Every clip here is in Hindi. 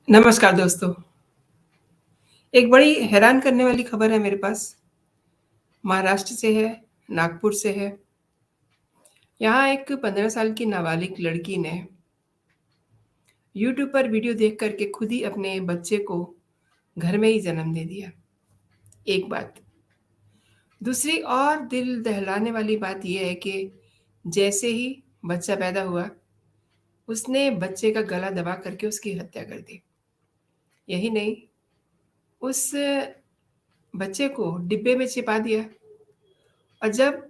नमस्कार दोस्तों। एक बड़ी हैरान करने वाली खबर है मेरे पास। महाराष्ट्र से है, नागपुर से है। यहाँ एक 15 साल की नाबालिग लड़की ने यूट्यूब पर वीडियो देख कर के खुद ही अपने बच्चे को घर में ही जन्म दे दिया। एक बात। दूसरी और दिल दहलाने वाली बात ये है कि जैसे ही बच्चा पैदा हुआ, उसने बच्चे का गला दबा करके उसकी हत्या कर दी। यही नहीं, उस बच्चे को डिब्बे में छिपा दिया और जब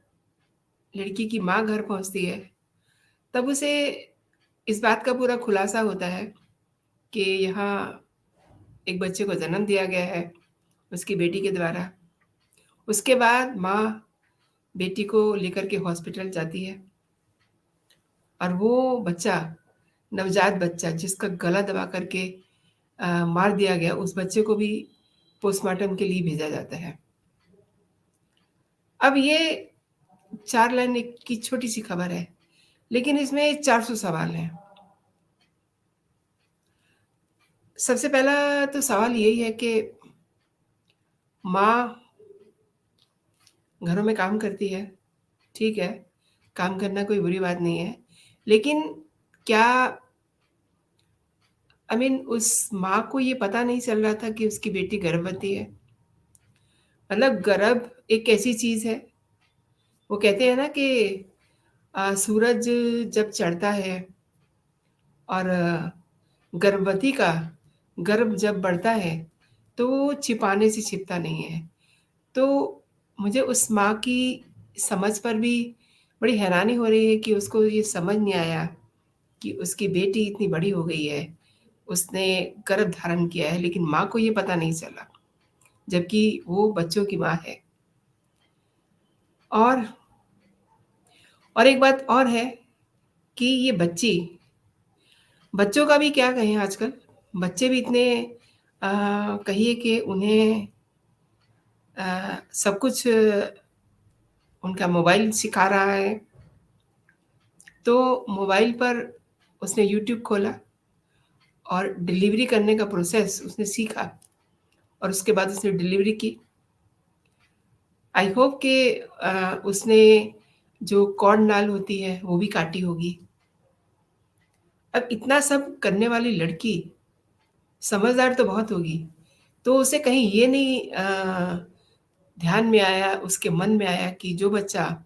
लड़की की माँ घर पहुँचती है, तब उसे इस बात का पूरा खुलासा होता है कि यहाँ एक बच्चे को जन्म दिया गया है, उसकी बेटी के द्वारा। उसके बाद माँ बेटी को लेकर के हॉस्पिटल जाती है और वो बच्चा, नवजात बच्चा जिसका गला दबा करके मार दिया गया, उस बच्चे को भी पोस्टमार्टम के लिए भेजा जाता है। अब ये 4 लाइन एक की छोटी-सी खबर है, लेकिन इसमें 400 सवाल हैं। सबसे पहला तो सवाल यही है कि माँ घरों में काम करती है, ठीक है, काम करना कोई बुरी बात नहीं है। लेकिन क्या उस माँ को ये पता नहीं चल रहा था कि उसकी बेटी गर्भवती है? मतलब गर्भ एक ऐसी चीज़ है, वो कहते हैं ना कि सूरज जब चढ़ता है और गर्भवती का गर्भ जब बढ़ता है, तो वो छिपाने से छिपता नहीं है। तो मुझे उस माँ की समझ पर भी बड़ी हैरानी हो रही है कि उसको ये समझ नहीं आया कि उसकी बेटी इतनी बड़ी हो गई है, उसने गर्भ धारण किया है, लेकिन माँ को ये पता नहीं चला, जबकि वो बच्चों की माँ है। और और एक बात और है कि ये बच्चों का भी क्या कहें आजकल, बच्चे भी इतने कहिए कि उन्हें सब कुछ उनका मोबाइल सिखा रहा है। तो मोबाइल पर उसने यूट्यूब खोला और डिलीवरी करने का प्रोसेस उसने सीखा और उसके बाद उसने डिलीवरी की। आई होप कि उसने जो कॉर्न नाल होती है वो भी काटी होगी। अब इतना सब करने वाली लड़की समझदार तो बहुत होगी, तो उसे कहीं ये नहीं ध्यान में आया, उसके मन में आया कि जो बच्चा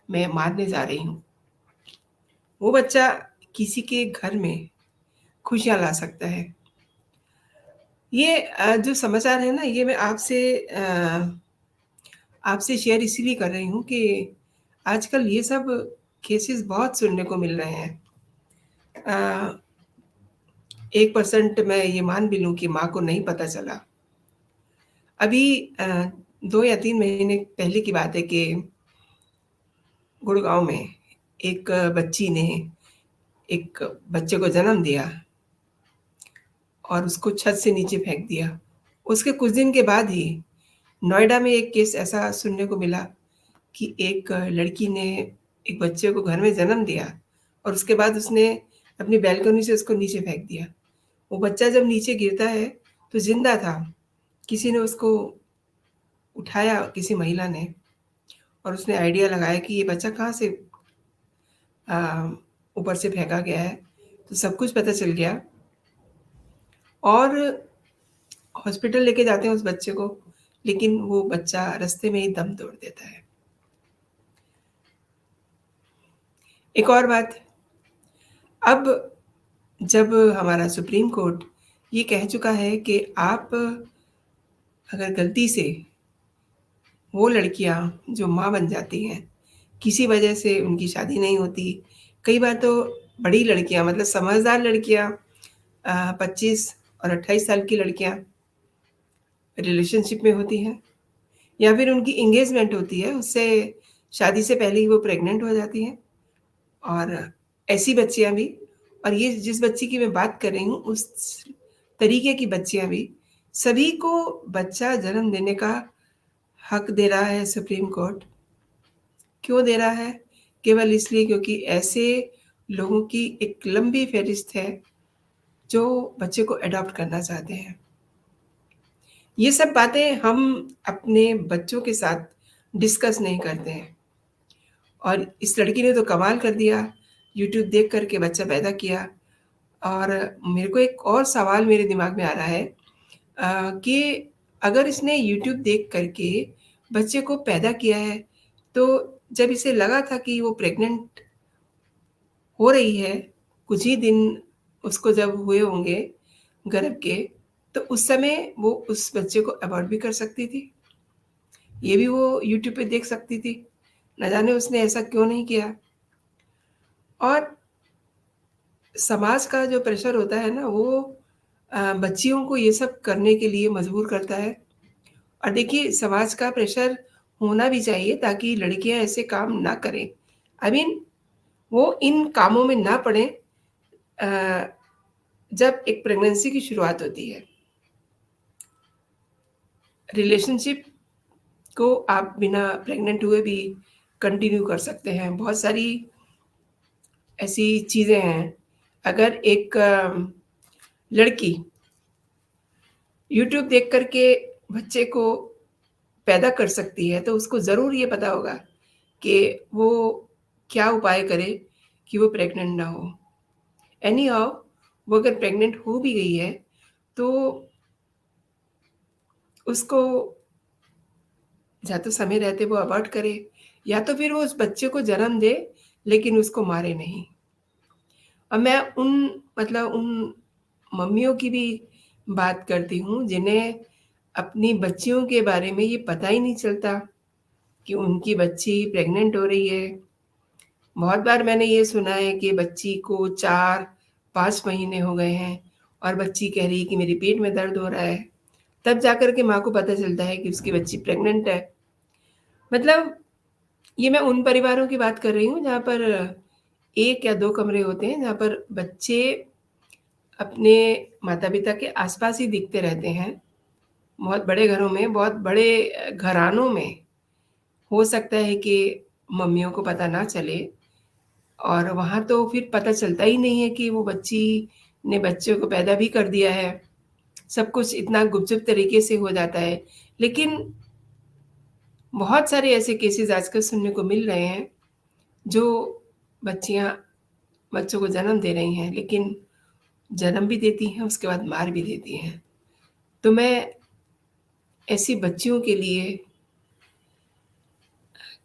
मैं मारने जा रही हूँ, वो बच्चा किसी के घर में खुशियाँ ला सकता है। ये जो समाचार है ना, ये मैं आपसे शेयर इसीलिए कर रही हूँ कि आजकल ये सब केसेस बहुत सुनने को मिल रहे हैं। अ, 1% मैं ये मान भी लूँ कि माँ को नहीं पता चला। अभी 2 या 3 महीने पहले की बात है कि गुड़गाँव में एक बच्ची ने एक बच्चे को जन्म दिया और उसको छत से नीचे फेंक दिया। उसके कुछ दिन के बाद ही नोएडा में एक केस ऐसा सुनने को मिला कि एक लड़की ने एक बच्चे को घर में जन्म दिया और उसके बाद उसने अपनी बालकनी से उसको नीचे फेंक दिया। वो बच्चा जब नीचे गिरता है तो ज़िंदा था। किसी ने उसको उठाया, किसी महिला ने, और उसने आइडिया लगाया कि ये बच्चा कहाँ से अ, ऊपर से फेंका गया है। तो सब कुछ पता चल गया और हॉस्पिटल लेके जाते हैं उस बच्चे को, लेकिन वो बच्चा रास्ते में ही दम तोड़ देता है। एक और बात, अब जब हमारा सुप्रीम कोर्ट ये कह चुका है कि आप अगर गलती से वो लड़कियाँ जो माँ बन जाती हैं, किसी वजह से उनकी शादी नहीं होती, कई बार तो बड़ी लड़कियाँ मतलब समझदार लड़कियाँ 25 और 28 साल की लड़कियाँ रिलेशनशिप में होती हैं या फिर उनकी एंगेजमेंट होती है, उससे शादी से पहले ही वो प्रेग्नेंट हो जाती हैं और ऐसी बच्चियाँ भी, और ये जिस बच्ची की मैं बात कर रही हूँ, उस तरीके की बच्चियाँ भी, सभी को बच्चा जन्म देने का हक दे रहा है सुप्रीम कोर्ट। क्यों दे रहा है? केवल इसलिए क्योंकि ऐसे लोगों की एक लंबी फ़हरिस्त है जो बच्चे को एडॉप्ट करना चाहते हैं। ये सब बातें हम अपने बच्चों के साथ डिस्कस नहीं करते हैं। और इस लड़की ने तो कमाल कर दिया, यूट्यूब देख कर के बच्चा पैदा किया। और मेरे को एक और सवाल मेरे दिमाग में आ रहा है कि अगर इसने यूट्यूब देख कर के बच्चे को पैदा किया है, तो जब इसे लगा था कि वो प्रेग्नेंट हो रही है, कुछ ही दिन उसको जब हुए होंगे गर्भ के, तो उस समय वो उस बच्चे को अबॉर्ट भी कर सकती थी। ये भी वो यूट्यूब पे देख सकती थी। ना जाने उसने ऐसा क्यों नहीं किया। और समाज का जो प्रेशर होता है ना, वो बच्चियों को ये सब करने के लिए मजबूर करता है। और देखिए, समाज का प्रेशर होना भी चाहिए ताकि लड़कियां ऐसे काम ना करें। आई मीन, वो इन कामों में ना पड़े जब एक प्रेगनेंसी की शुरुआत होती है। रिलेशनशिप को आप बिना प्रेग्नेंट हुए भी कंटिन्यू कर सकते हैं। बहुत सारी ऐसी चीज़ें हैं। अगर एक लड़की यूट्यूब देख कर के बच्चे को पैदा कर सकती है, तो उसको ज़रूर ये पता होगा कि वो क्या उपाय करे कि वो प्रेग्नेंट ना हो। एनी हाउ, वो अगर प्रेग्नेंट हो भी गई है, तो उसको या तो समय रहते वो अबॉर्ट करे, या तो फिर वो उस बच्चे को जन्म दे, लेकिन उसको मारे नहीं। और मैं उन मम्मियों की भी बात करती हूँ जिन्हें अपनी बच्चियों के बारे में ये पता ही नहीं चलता कि उनकी बच्ची प्रेग्नेंट हो रही है। बहुत बार मैंने ये सुना है कि बच्ची को 4-5 महीने हो गए हैं और बच्ची कह रही है कि मेरे पेट में दर्द हो रहा है। तब जाकर के माँ को पता चलता है कि उसकी बच्ची प्रेग्नेंट है। मतलब, ये मैं उन परिवारों की बात कर रही हूँ जहाँ पर 1 या 2 कमरे होते हैं, जहाँ पर बच्चे अपने माता-पिता के आस-पास ही दिखते रहते हैं। बहुत बड़े घरों में, बहुत बड़े घरानों में हो सकता है कि मम्मियों को पता ना चले, और वहाँ तो फिर पता चलता ही नहीं है कि वो बच्ची ने बच्चे को पैदा भी कर दिया है। सब कुछ इतना गुपचुप तरीके से हो जाता है। लेकिन बहुत सारे ऐसे केसेज़ आजकल सुनने को मिल रहे हैं, जो बच्चियाँ बच्चों को जन्म दे रही हैं, लेकिन जन्म भी देती हैं, उसके बाद मार भी देती हैं। तो मैं ऐसी बच्चियों के लिए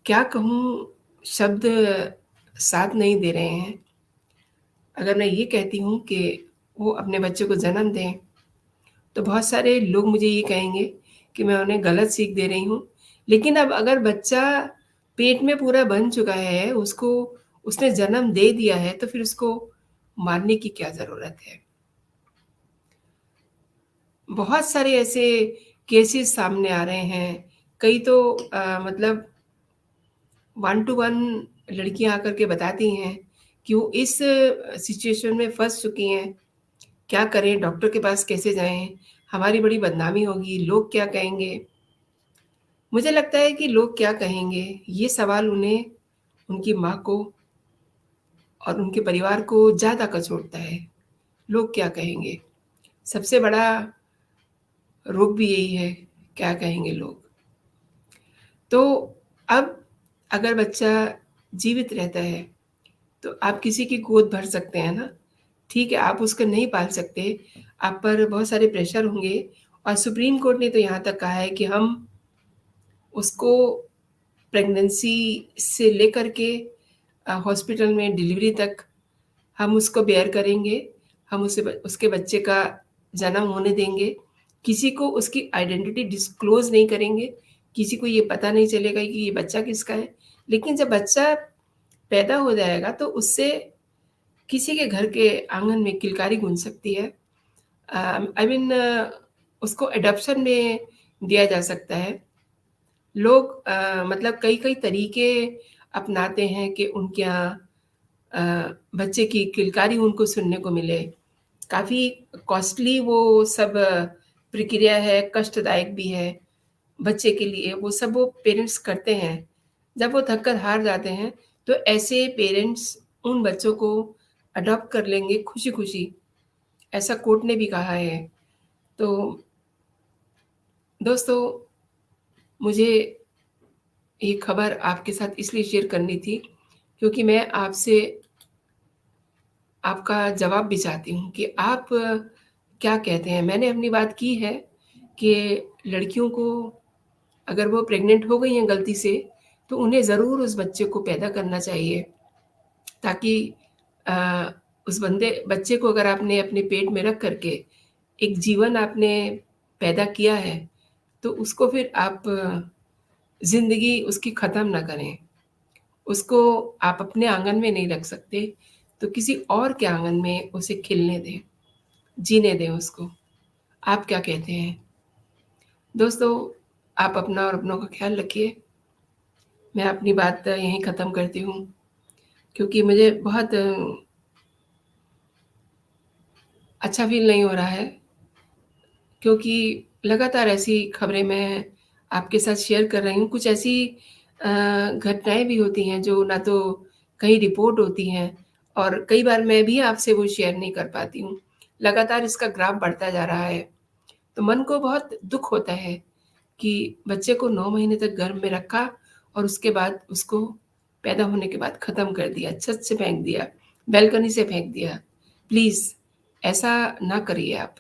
क्या कहूँ, शब्द साथ नहीं दे रहे हैं। अगर मैं ये कहती हूँ कि वो अपने बच्चे को जन्म दें, तो बहुत सारे लोग मुझे ये कहेंगे कि मैं उन्हें गलत सीख दे रही हूँ। लेकिन अब अगर बच्चा पेट में पूरा बन चुका है, उसको उसने जन्म दे दिया है, तो फिर उसको मारने की क्या ज़रूरत है? बहुत सारे ऐसे केसेस सामने आ रहे हैं। कई तो मतलब 1 टू 1 लड़कियाँ आकर के बताती हैं कि वो इस सिचुएशन में फँस चुकी हैं। क्या करें? डॉक्टर के पास कैसे जाएँ? हमारी बड़ी बदनामी होगी, लोग क्या कहेंगे? मुझे लगता है कि लोग क्या कहेंगे, ये सवाल उन्हें, उनकी माँ को और उनके परिवार को ज़्यादा कचोटता है। लोग क्या कहेंगे? सबसे बड़ा रोग भी यही है, क्या कहेंगे लोग? तो अब अगर बच्चा जीवित रहता है, तो आप किसी की गोद भर सकते हैं ना? ठीक है, आप उसको नहीं पाल सकते, आप पर बहुत सारे प्रेशर होंगे, और सुप्रीम कोर्ट ने तो यहाँ तक कहा है कि हम उसको प्रेग्नेंसी से लेकर के हॉस्पिटल में डिलीवरी तक हम उसको बेयर करेंगे, हम उसके बच्चे का जन्म होने देंगे, किसी को उसकी आइडेंटिटी डिस्क्लोज़ नहीं करेंगे, किसी को ये पता नहीं चलेगा कि ये बच्चा किसका है। लेकिन जब बच्चा पैदा हो जाएगा, तो उससे किसी के घर के आँगन में किलकारी गूँज सकती है। आई मीन, उसको एडॉप्शन में दिया जा सकता है। लोग मतलब कई-कई तरीके अपनाते हैं कि उनके यहाँ बच्चे की किलकारी उनको सुनने को मिले। काफ़ी कॉस्टली वो सब प्रक्रिया है, कष्टदायक भी है बच्चे के लिए, वो सब वो पेरेंट्स करते हैं। जब वो थक कर हार जाते हैं, तो ऐसे पेरेंट्स उन बच्चों को अडॉप्ट कर लेंगे खुशी-खुशी, ऐसा कोर्ट ने भी कहा है। तो दोस्तों, मुझे ये खबर आपके साथ इसलिए शेयर करनी थी, क्योंकि मैं आपसे आपका जवाब भी चाहती हूँ कि आप क्या कहते हैं? मैंने अपनी बात की है कि लड़कियों को अगर वो प्रेग्नेंट हो गई हैं गलती से, तो उन्हें ज़रूर उस बच्चे को पैदा करना चाहिए, ताकि अ, उस बच्चे को अगर आपने अपने पेट में रख कर के एक जीवन आपने पैदा किया है, तो उसको फिर आप ज़िंदगी उसकी ख़त्म ना करें। उसको आप अपने आँगन में नहीं रख सकते, तो किसी और के आँगन में उसे खिलने दें, जीने दें उसको। आप क्या कहते हैं? दोस्तों, आप अपना और अपनों का ख़्याल रखिए। मैं अपनी बात यहीं ख़त्म करती हूँ, क्योंकि मुझे बहुत अच्छा फ़ील नहीं हो रहा है, क्योंकि लगातार ऐसी खबरें मैं आपके साथ शेयर कर रही हूँ। कुछ ऐसी घटनाएँ भी होती हैं जो ना तो कहीं रिपोर्ट होती हैं, और कई बार मैं भी आपसे वो शेयर नहीं कर पाती हूँ। लगातार इसका ग्राफ बढ़ता जा रहा है, तो मन को बहुत दुःख होता है कि बच्चे को 9 महीने तक गर्भ में रखा और उसके बाद उसको पैदा होने के बाद ख़त्म कर दिया, छत से फेंक दिया, बालकनी से फेंक दिया। प्लीज़ ऐसा ना करिए आप।